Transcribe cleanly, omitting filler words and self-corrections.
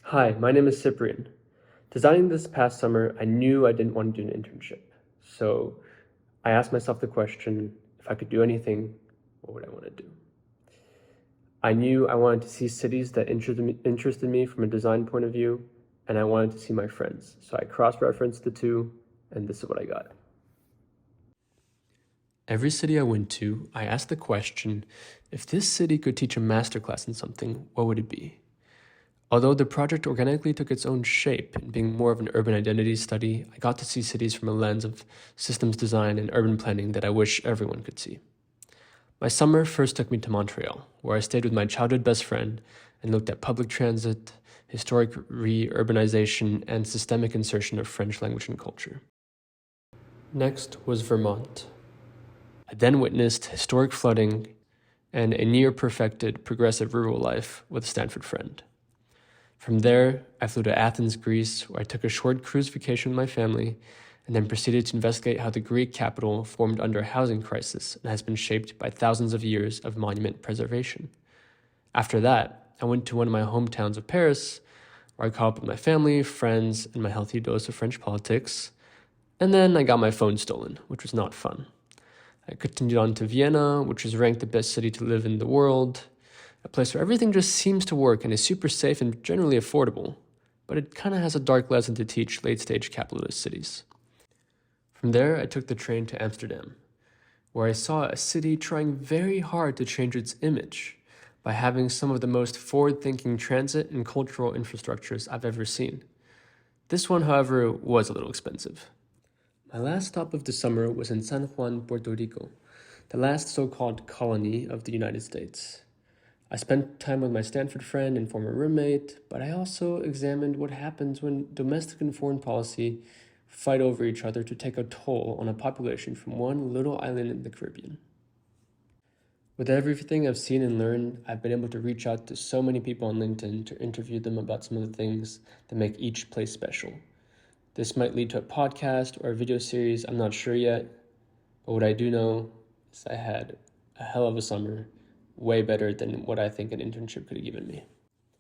Hi, my name is Cyprien. Designing this past summer, I knew I didn't want to do an internship. So I asked myself the question, if I could do anything, what would I want to do? I knew I wanted to see cities that interested me from a design point of view, and I wanted to see my friends. So I cross-referenced the two, and this is what I got. Every city I went to, I asked the question, if this city could teach a masterclass in something, what would it be? Although the project organically took its own shape in being more of an urban identity study, I got to see cities from a lens of systems design and urban planning that I wish everyone could see. My summer first took me to Montreal, where I stayed with my childhood best friend and looked at public transit, historic re-urbanization, and systemic insertion of French language and culture. Next was Vermont. I then witnessed historic flooding and a near-perfected progressive rural life with a Stanford friend. From there, I flew to Athens, Greece, where I took a short cruise vacation with my family, and then proceeded to investigate how the Greek capital formed under a housing crisis and has been shaped by thousands of years of monument preservation. After that, I went to one of my hometowns of Paris, where I caught up with my family, friends, and my healthy dose of French politics, and then I got my phone stolen, which was not fun. I continued on to Vienna, which was ranked the best city to live in the world, a place where everything just seems to work and is super safe and generally affordable, but it kind of has a dark lesson to teach late-stage capitalist cities. From there, I took the train to Amsterdam, where I saw a city trying very hard to change its image by having some of the most forward-thinking transit and cultural infrastructures I've ever seen. This one, however, was a little expensive. My last stop of the summer was in San Juan, Puerto Rico, the last so-called colony of the United States. I spent time with my Stanford friend and former roommate, but I also examined what happens when domestic and foreign policy fight over each other to take a toll on a population from one little island in the Caribbean. With everything I've seen and learned, I've been able to reach out to so many people on LinkedIn to interview them about some of the things that make each place special. This might lead to a podcast or a video series, I'm not sure yet, but what I do know is I had a hell of a summer, way better than what I think an internship could have given me.